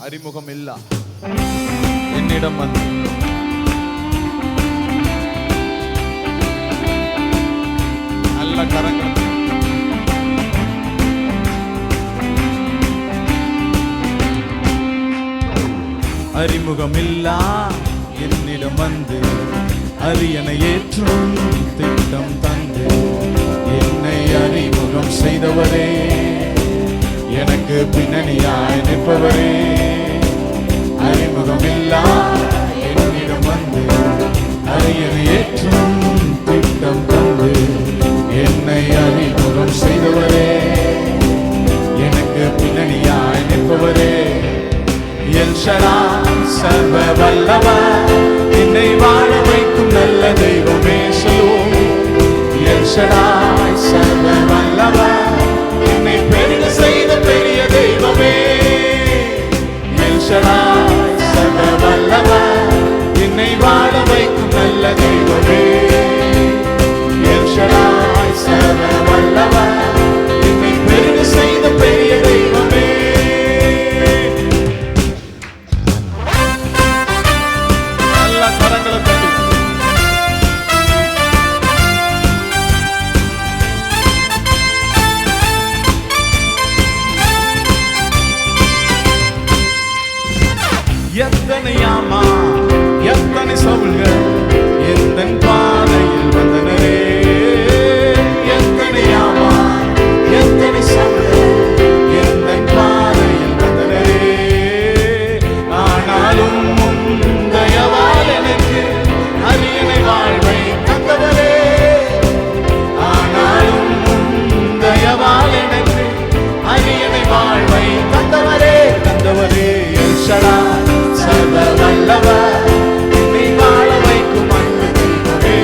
அறிமுகம் இல்ல என்னிடம் வந்து நல்ல கரங்கள் அறிமுகமில்லா என்னிடம் வந்து அரியணை ஏற்றும் திட்டம் தந்து என்னை அறிமுகம் செய்தவரே, எனக்கு பின்னணியாய் நிற்பவரே. அறிமுகமில்லா என்னிடம் வந்து அரியணை ஏற்றும் திட்டம் தந்து என்னை அறிமுகம் செய்தவரே, எனக்கு பின்னணியாய் நிற்பவரே. எல் ஷடாய் சர்வ வல்லவர், என்னை வாழ வைக்கும் நல்ல தெய்வமே. சொல்லுவோம். எல் ஷடாய் சர்வ வல்லவர், என்னை பெருக செய்த பெரிய தெய்வமே. எல் ஷடாய் சர்வ வல்லவர், என்னை வாழ வைக்கும் நல்ல தெய்வமே. எல் ஷடாய் சர்வ வல்லவர், என்னை பெருக செய்த பெரிய தெய்வமே. எத்தனை ஆமா எத்தனை சவுல்கள் எந்தன் பாதையில் வந்தனரே. எத்தனை ஆமா எத்தனை சவுல்கள் எந்தன் பாதையில் வந்தனரே. ஆனாலும் தயவால் எனக்கு அரியணை வாழ்வை தந்தவரே. ஆனாலும் தயவால் எனக்கு அரியணை வாழ்வை தந்தவரே. தந்தவரே எல் ஷடாய் சர்வ வல்லவர், என்னை வாழ வைக்கும் அன்பு தெய்வமே.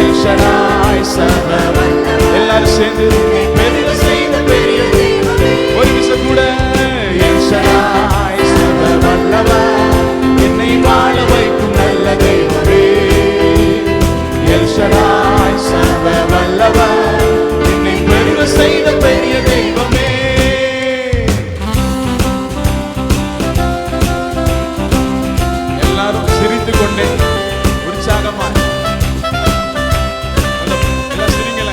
எல் ஷடாய் சர்வ வல்லவர், எல்லாரும் சேர்ந்து என்னை பெருக செய்த பெரிய தெய்வமே. ஒரு நிமிஷம் கூட. எல் ஷடாய் சர்வ வல்லவர், என்னை வாழ வைக்கும் நல்ல தெய்வமே. எல் ஷடாய் சர்வ வல்லவர், என்னை பெருக செய்த பெரிய தெய்வமே. சிரித்துக் கொண்டே உற்சாகமாக சிரிங்கள.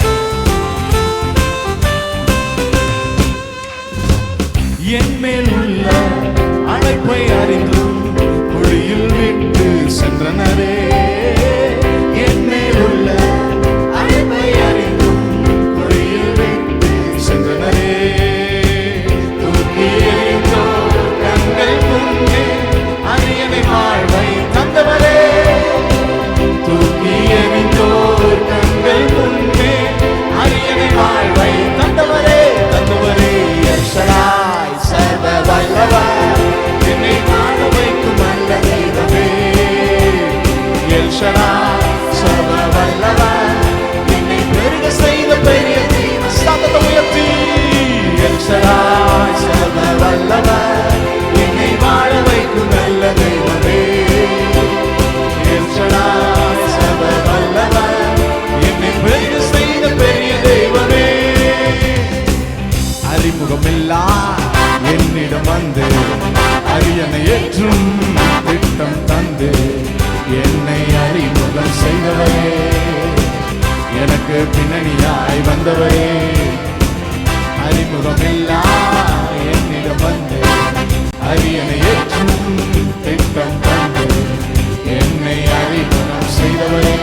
என் மேல் உள்ள அழைப்பை அறிந்தும் குழியில் விட்டு சென்றனரே. என் மேல் உள்ள அழைப்பை அறிந்தும் குழியில் விட்டு சென்றனரே. தூக்கி எறிந்தோ கண்கள் முன்னே அரியணை வாழ்வை தந்தவரே. தூக்கி எறிந்தோர் கண்கள் முன்னே அரியணை வாழ்வை தந்தவரே. தந்தவரே எல் ஷடாய் சர்வ வல்லவர், என்னை வாழ வைக்கும் நல்ல தெய்வமே. எல் ஷடாய் சர்வ வல்லவர், என்னை பெருக செய்த பெரிய தெய்வம். சத்தத்தை உயர்த்தி. எல் ஷடாய் சர்வ வல்லவர், என்னை வாழ வைக்கும் நல்ல தெய்வமே. எல் ஷடாய் சர்வ வல்லவர், என்னை பெருக செய்த பெரிய தெய்வமே. அறிமுகமில்லா என்னிடம் வந்து அரியணை ஏற்றும் திட்டம் தந்து என்னை அறிமுகம் செய்தவரே, எனக்கு பின்னணியாய் வந்தவரே. அறிமுகமில்லா என்னிடம் வந்து அரியணை ஏற்றும் திட்டம் தந்து என்னை அறிமுகம் செய்தவரே,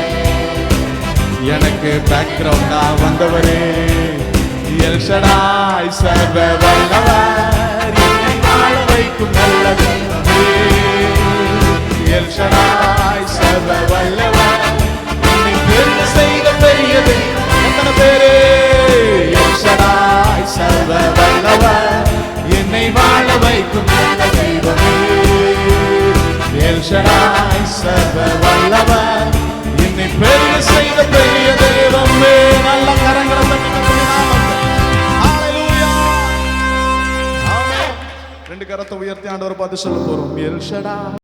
எனக்கு பேக்ரவுண்டா வந்தவரே. எல் ஷடாய் சர்வ வல்லவர், என்னை வாழ வைக்கும் நல்ல தெய்வமே. எல் ஷடாய் சர்வ வல்லவர், என்னை பெருக செய்த பெரிய தெய்வம். எத்தனை பேரே. எல் ஷடாய் சர்வ வல்லவர், என்னை வாழ வைக்கும் நல்ல தெய்வமே. எல் ஷடாய் சர்வ வல்லவர், என்னை பெருக செய்த பெரிய தெய்வமே. நல்ல கரங்களை தட்டி ஹல்லேலூயா. ஆமென். ரெண்டு கரத்தை உயர்த்தி ஆண்டவரை பார்த்து சொல்ல போறோம். எல் ஷடாய்.